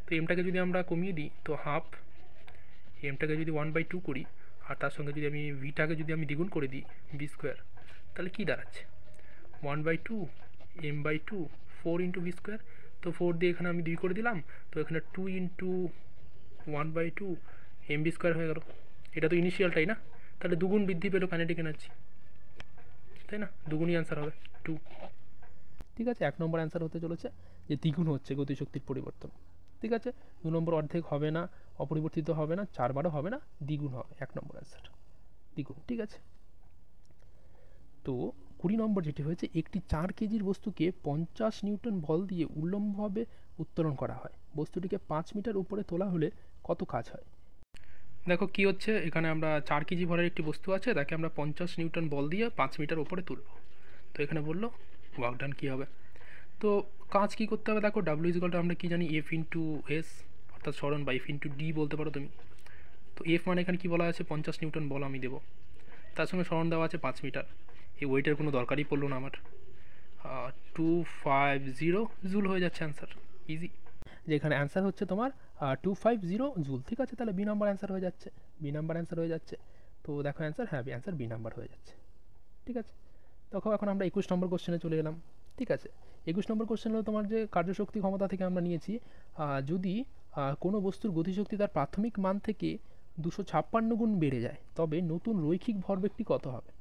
তো এমটাকে যদি আমরা কমিয়ে দিই, তো হাফ এমটাকে যদি 1/2 করি, আর তার সঙ্গে যদি আমি ভিটাকে যদি আমি দ্বিগুণ করে দিই ভি স্কোয়ার, তাহলে কী দাঁড়াচ্ছে 1/2 m/2 4 ইন্টু ভি স্কোয়ার। তো 4 দিয়ে এখানে আমি 2 করে দিলাম, তো এখানে 2 ইন্টু 1/2 mv স্কোয়ার হয়ে গেল। এটা তো ইনিশিয়ালটাই না, তাহলে দুগুণ বৃদ্ধি পেলো কাইনেটিক এনার্জি, তাই না, দুগুণই অ্যান্সার হবে 2, ঠিক আছে। 1 নম্বর অ্যান্সার হতে চলেছে যে দ্বিগুণ হচ্ছে গতিশক্তির পরিবর্তন, ঠিক আছে। 2 নম্বর অর্ধেক হবে না, অপরিবর্তিত হবে না, 4 বারও হবে না, দ্বিগুণ হবে, 1 নম্বর অ্যান্সার দ্বিগুণ, ঠিক আছে। তো 20 নম্বর যেটি হয়েছে, একটি 4 কেজির বস্তুকে 50 নিউটন বল দিয়ে উল্লম্বভাবে উত্তোলন করা হয়, বস্তুটিকে 5 মিটার উপরে তোলা হলে কত কাজ হয়? দেখো কি হচ্ছে, এখানে আমরা 4 কেজি ভরের একটি বস্তু আছে, তাকে আমরা 50 নিউটন বল দিয়ে 5 মিটার উপরে তুলব। তো এখানে বললো ওয়ার্ক ডান কী হবে? তো কাজ কী করতে হবে? দেখো ডাব্লিউ ইজিক্যাল টু আমরা কী জানি, এফ ইন্টু এস, অর্থাৎ সরণ, বা এফ ইন্টু ডি বলতে পারো তুমি। তো এফ মানে এখানে কী বলা আছে, 50 নিউটন বল আমি দেবো, তার সঙ্গে সরণ দেওয়া আছে 5 মিটার, এই ওয়েটের কোনো দরকারই পড়লো না আমার। 250 জুল হয়ে যাচ্ছে অ্যান্সার, ইজি। যেখানে অ্যান্সার হচ্ছে তোমার 250 জুল, ঠিক আছে। তাহলে বি নাম্বার অ্যান্সার হয়ে যাচ্ছে, বি নাম্বার অ্যান্সার হয়ে যাচ্ছে। তো দেখো অ্যান্সার, হ্যাঁ অ্যান্সার বি নাম্বার হয়ে যাচ্ছে, ঠিক আছে। দেখো এখন আমরা 21 নম্বর কোশ্চেনে চলে এলাম, ঠিক আছে। 21 নম্বর কোশ্চেন হলো তোমার যে কার্যশক্তি ক্ষমতা থেকে আমরা নিয়েছি, যদি কোনো বস্তুর গতিশক্তি তার প্রাথমিক মান থেকে 256 গুণ বেড়ে যায়, তবে নতুন রৈখিক ভরবেগটি কত হবে?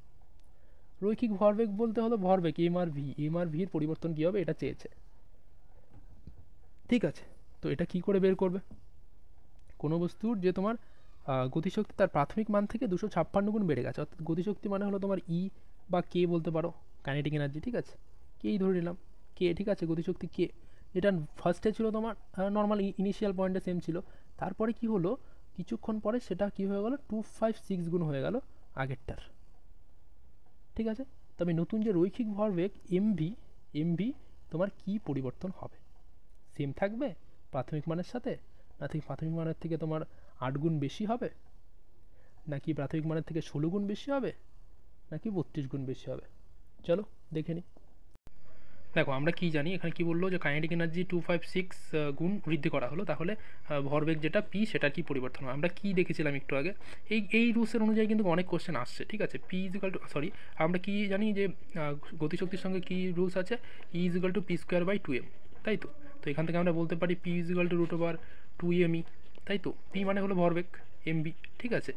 রৈখিক ভরবেগ বলতে হলো ভরবেগ M R V, M R ভির পরিবর্তন কী হবে এটা চেয়েছে, ঠিক আছে। তো এটা কি করে বের করবে? কোনো বস্তুর যে তোমার গতিশক্তি তার প্রাথমিক মান থেকে 256 গুণ বেড়ে গেছে, অর্থাৎ গতিশক্তি মানে হলো তোমার ই বা কে বলতে পারো, কাইনেটিক এনার্জি, ঠিক আছে, কেই ধরে নিলাম, কে, ঠিক আছে, গতিশক্তি কে, যেটা ফার্স্টে ছিল তোমার নর্মাল ইনিশিয়াল পয়েন্টে সেম ছিল, তারপরে কি হলো কিছুক্ষণ পরে সেটা কি হয়ে গেল 256 গুণ হয়ে গেল আগেরটার, ঠিক আছে। তবে নতুন যে রৈখিক ভরবেগ এমভি, এমভি তোমার কি পরিবর্তন হবে? সেম থাকবে প্রাথমিক মানের সাথে, নাকি প্রাথমিক মানের থেকে তোমার 8 গুণ বেশি হবে, নাকি প্রাথমিক মানের থেকে 16 গুণ বেশি হবে, নাকি 32 গুণ বেশি হবে? চলো দেখে নিই। দেখো আমরা কি জানি, এখানে কি বললো যে কাইনেটিক এনার্জি 256 গুণ বৃদ্ধি করা হলো, তাহলে ভরবেগ যেটা পি সেটার কি পরিবর্তন হয়। আমরা কি দেখেছিলাম একটু আগে, এই রুলসের অনুযায়ী কিন্তু অনেক কোশ্চেন আসছে, ঠিক আছে। পি ইজিক্যাল টু, সরি, আমরা কি জানি যে গতিশক্তির সঙ্গে কি রুলস আছে, E is equal to P square by 2m, তাই তো। তো এখান থেকে আমরা বলতে পারি পি ইজিক্যাল টু √ 2mE, তাই তো। পি মানে হলো ভরবেগ mb, ঠিক আছে,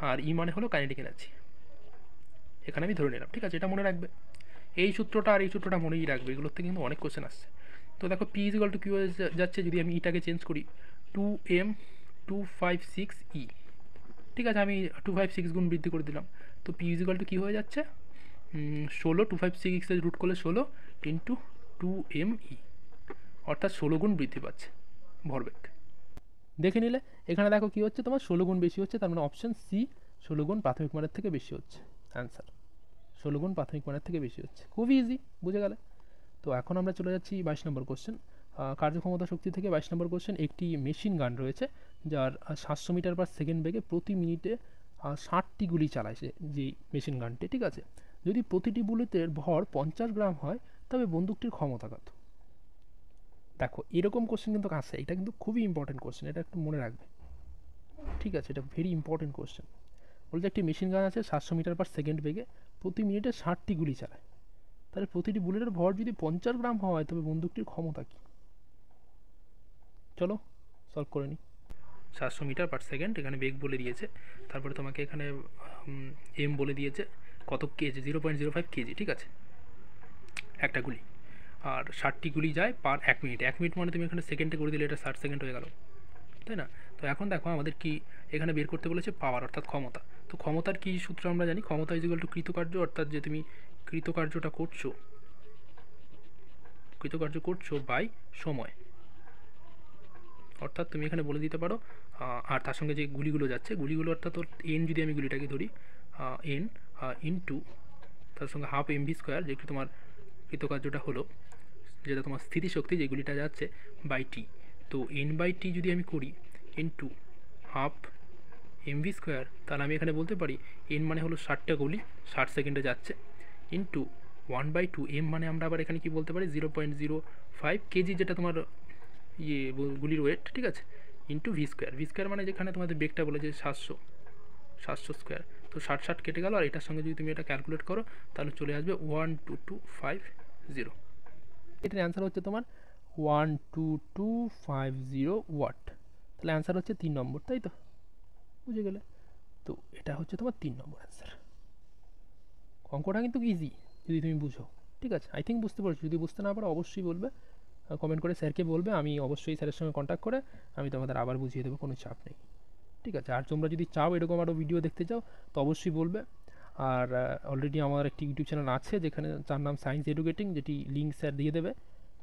আর ই মানে হলো কাইনেটিক এনার্জি, এখানে আমি ধরে নিলাম, ঠিক আছে। এটা মনে রাখবে, এই সূত্রটা আর এই সূত্রটা মনেই রাখবে, এগুলোর থেকে কিন্তু অনেক কোশ্চেন আসছে। তো দেখো পি ইজিক্যাল টু কিউ যাচ্ছে, যদি আমি ইটাকে চেঞ্জ করি 2m256e, ঠিক আছে, আমি 256 গুণ বৃদ্ধি করে দিলাম। তো পি ইজিক্যাল টু কী হয়ে যাচ্ছে, 16, 256 রুট করলে 16 ইন্টু 2mE, অর্থাৎ 16 গুণ বৃদ্ধি পাচ্ছে ভরবেগ। দেখে নিলে এখানে দেখো কী হচ্ছে, তোমার 16 গুণ বেশি হচ্ছে, তার মানে অপশান সি 16 গুণ প্রাথমিক মানের থেকে বেশি হচ্ছে অ্যান্সার। 16 গুণ প্রাথমিক মানের থেকে বেশি হচ্ছে, খুবই ইজি, বুঝে গেলে। তো এখন আমরা চলে যাচ্ছি 22 নম্বর কোশ্চেন। কার্যক্ষমতা শক্তি থেকে 22 নম্বর কোশ্চেন। একটি মেশিন গান রয়েছে যার 700 মিটার পার সেকেন্ড বেগে প্রতি মিনিটে 60টি গুলি চালায় সে, যেই মেশিন গানটি, ঠিক আছে। যদি প্রতিটি বুলেটের ভর 50 গ্রাম হয় তবে বন্দুকটির ক্ষমতা কত। দেখো এরকম কোশ্চেন কিন্তু আসে, এটা কিন্তু খুবই ইম্পর্টেন্ট কোশ্চেন, এটা একটু মনে রাখবে, ঠিক আছে। এটা ভেরি ইম্পর্টেন্ট কোশ্চেন। বলছে একটি মেশিন গান আছে 700 মিটার পার সেকেন্ড বেগে প্রতি মিনিটে 60টি গুলি চালায়, তাহলে প্রতিটি বুলেটের ভর যদি 50 গ্রাম হয় তবে বন্দুকটির ক্ষমতা কী। চলো সলভ করে নিই। 700 মিটার পার সেকেন্ড এখানে বেগ বলে দিয়েছে, তারপরে তোমাকে এখানে এম বলে দিয়েছে, কত কেজি, 0.05 কেজি, ঠিক আছে, একটা গুলি। আর 60টি গুলি যায় পার 1 মিনিট, 1 মিনিট মানে তুমি এখানে সেকেন্ডে করে দিলে এটা 60 সেকেন্ড হয়ে গেল, তাই না। তো এখন দেখো আমাদের কি এখানে বের করতে বলেছে পাওয়ার, অর্থাৎ ক্ষমতা। তো ক্ষমতার কি সূত্র আমরা জানি, ক্ষমতা ইজিক্যাল টু কৃতকার্য, অর্থাৎ যে তুমি কৃতকার্যটা করছো বাই সময়, অর্থাৎ তুমি এখানে বলে দিতে পারো, আর তার সঙ্গে যে গুলিগুলো যাচ্ছে, গুলিগুলো অর্থাৎ এন, যদি আমি গুলিটাকে ধরি এন ইনটু তার সঙ্গে হাফ mv স্কোয়ার, যেটি তোমার কৃতকার্যটা হলো, যেটা তোমার স্থিতিশক্তি যে গুলিটা যাচ্ছে, বাই টি। তো এন বাই টি যদি আমি করি ইনটু হাফ mv স্কোয়ার, তাহলে আমি এখানে বলতে পারি এন মানে হলো 60টা গুলি 60 সেকেন্ডে যাচ্ছে, ইন্টু 1/2 এম মানে আমরা আবার এখানে কি বলতে পারি 0.05 কেজি, যেটা তোমার গুলির ওয়েট, ঠিক আছে, ইন্টু ভি স্কোয়ার মানে যেখানে তোমাদের বেগটা বলেছে 700 স্কোয়ার। তো 60 কেটে গেল, আর এটার সঙ্গে যদি তুমি এটা ক্যালকুলেট করো তাহলে চলে আসবে 12250। এটার অ্যান্সার হচ্ছে তোমার 12250 ওয়াট। তাহলে অ্যান্সার হচ্ছে 3 নম্বর, তাই তো, বুঝে গেলে। তো এটা হচ্ছে তোমার 3 নম্বর অ্যান্সার। অঙ্কটা কিন্তু ইজি যদি তুমি বুঝো, ঠিক আছে। আই থিঙ্ক বুঝতে পারছো, যদি বুঝতে না পারো অবশ্যই বলবে, কমেন্ট করে স্যারকে বলবে, আমি অবশ্যই স্যারের সঙ্গে কন্ট্যাক্ট করে আমি তোমাদের আবার বুঝিয়ে দেবো, কোনো চাপ নেই, ঠিক আছে। আর তোমরা যদি চাও এরকম আরও ভিডিও দেখতে চাও তো অবশ্যই বলবে। আর অলরেডি আমার একটি ইউটিউব চ্যানেল আছে যেখানে, তার নাম সায়েন্স এডুকেটিং, যেটি লিঙ্ক স্যার দিয়ে দেবে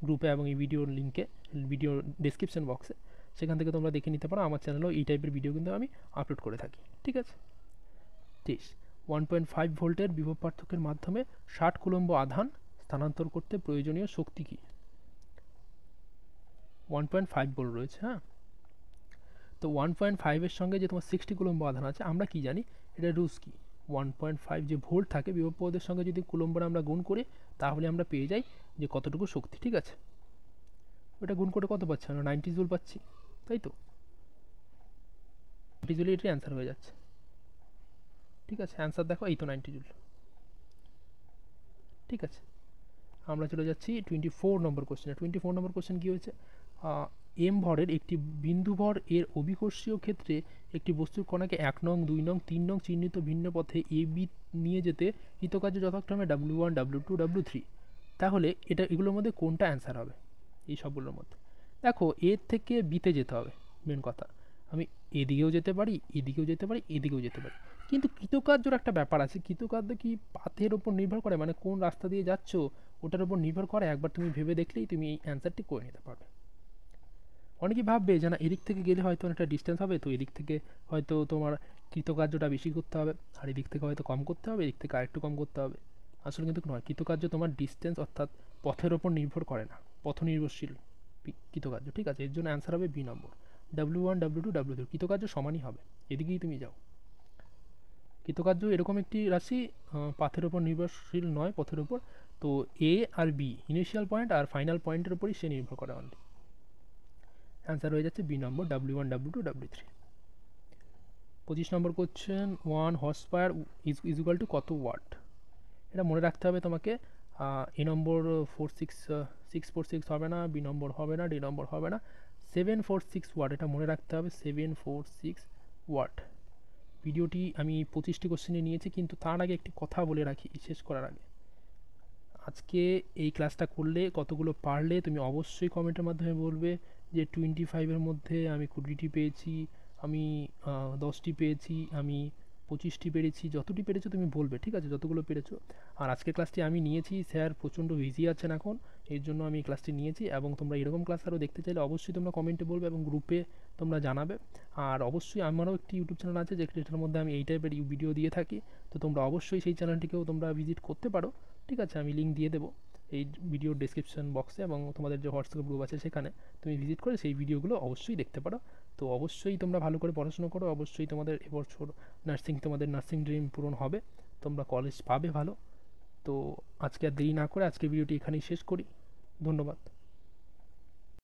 গ্রুপে এবং এই ভিডিওর লিঙ্কে, ভিডিও ডিসক্রিপশন বক্সে, সেখান থেকে তোমরা দেখে নিতে পারো। আমার চ্যানেলেও এই টাইপের ভিডিও কিন্তু আমি আপলোড করে থাকি, ঠিক আছে। 1.5 ভোল্টের বিভব পার্থক্যের মাধ্যমে 60 কুলম্ব আধান স্থানান্তর করতে প্রয়োজনীয় শক্তি কী। 1.5 ভোল্ট রয়েছে, হ্যাঁ। তো 1.5 এর সঙ্গে যে তোমার 60 কুলম্ব আধান আছে, আমরা কি জানি এটা রুলস কি, 1.5 যে ভোল্ট থাকে বিভব পদের সঙ্গে যদি কুলম্বটা আমরা গুণ করি তাহলে আমরা পেয়ে যাই যে কতটুকু শক্তি, ঠিক আছে। ওটা গুণ করে কত পাচ্ছি আমরা, 90 জুল পাচ্ছি, তাই তো। 90 জুলে এটাই অ্যান্সার হয়ে যাচ্ছে, ঠিক আছে। অ্যান্সার দেখো এই তো 90 জুল, ঠিক আছে। আমরা চলে যাচ্ছি 24 নম্বর কোশ্চেনে। 24 নম্বর কোশ্চেন কী হয়েছে, এম ভরের একটি বিন্দু ভর এর অভিকর্ষীয় ক্ষেত্রে একটি বস্তুর কণাকে 1 নং 2 নং 3 নং চিহ্নিত ভিন্ন পথে এ বি নিয়ে যেতে কৃতকার্য যথাক্রমে W1 W2 W3। তাহলে এগুলোর মধ্যে কোনটা অ্যান্সার হবে এই সবগুলোর মধ্যে। দেখো এর থেকে বিতে যেতে হবে, মেন কথা। আমি এদিকেও যেতে পারি, এদিকেও যেতে পারি, এদিকেও যেতে পারি, কিন্তু কৃতকার্যর একটা ব্যাপার আছে। কৃতকার্য কি পাথের ওপর নির্ভর করে, মানে কোন রাস্তা দিয়ে যাচ্ছ ওটার উপর নির্ভর করে। একবার তুমি ভেবে দেখলেই তুমি এই অ্যান্সারটি করে নিতে পারবে। অনেকেই ভাববে যে না এদিক থেকে গেলে হয়তো অনেকটা ডিস্টেন্স হবে, তো এদিক থেকে হয়তো তোমার কৃতকার্যটা বেশি করতে হবে, আর এদিক থেকে হয়তো কম করতে হবে, এদিক থেকে আরেকটু কম করতে হবে। আসলে কিন্তু নয়, কৃতকার্য তোমার ডিস্টেন্স অর্থাৎ পথের ওপর নির্ভর করে না, পথ নির্ভরশীল কৃতকার্য, ঠিক আছে। এর জন্য অ্যান্সার হবে বি নম্বর, W1 W2 W3। কৃতকার্য সমানই হবে, এদিকেই তুমি যাও। কৃতকার্য এরকম একটি রাশি, পাথের ওপর নির্ভরশীল নয়, পথের ওপর। তো এ আর বি ইনিশিয়াল পয়েন্ট আর ফাইনাল পয়েন্টের উপরই সে নির্ভর করে অনলি। অ্যান্সার হয়ে যাচ্ছে বি নম্বর W1 W2 W3। 25 নম্বর question, 1 horse power is equal to কত ওয়াট? এটা মনে রাখতে হবে তোমাকে। এ নম্বর 646 হবে না, বি নম্বর হবে না, ডি নম্বর হবে না, 746 ওয়াট, এটা মনে রাখতে হবে 746 ওয়াট। ভিডিওটি আমি 25টি কোশ্চেনে নিয়েছি, কিন্তু তার আগে একটি কথা বলে রাখি শেষ করার আগে। আজকে এই ক্লাসটা করলে কতগুলো পারলে তুমি অবশ্যই কমেন্টের মাধ্যমে বলবে যে 25-এর মধ্যে আমি 20টি পেয়েছি, আমি 10টি পেয়েছি, আমি 25টি পেরেছি, যতটি পেরেছো তুমি বলবে, ঠিক আছে, যতগুলো পেরেছো। আর আজকের ক্লাসটি আমি নিয়েছি, স্যার প্রচণ্ড বিজি আছেন এখন, এর জন্য আমি এই ক্লাসটি নিয়েছি। এবং তোমরা এরকম ক্লাস আরও দেখতে চাইলে অবশ্যই তোমরা কমেন্টে বলবে এবং গ্রুপে তোমরা জানাবে। আর অবশ্যই আমারও একটি ইউটিউব চ্যানেল আছে যেটার মধ্যে আমি এই টাইপের ভিডিও দিয়ে থাকি, তো তোমরা অবশ্যই সেই চ্যানেলটিকেও তোমরা ভিজিট করতে পারো, ঠিক আছে। আমি লিঙ্ক দিয়ে দেবো এই ভিডিওর ডেসক্রিপশন বক্সে, এবং তোমাদের যে হোয়াটসঅ্যাপ গ্রুপ আছে সেখানে তুমি ভিজিট করে সেই ভিডিওগুলো অবশ্যই দেখতে পারো। তো অবশ্যই তোমরা ভালো করে পড়াশোনা করো, অবশ্যই তোমাদের এবছর তোমাদের নার্সিং ড্রিম পূরণ হবে, তোমরা কলেজ পাবে ভালো। তো আজকে আর দেরি না করে আজকে ভিডিওটি এখানেই শেষ করি। ধন্যবাদ।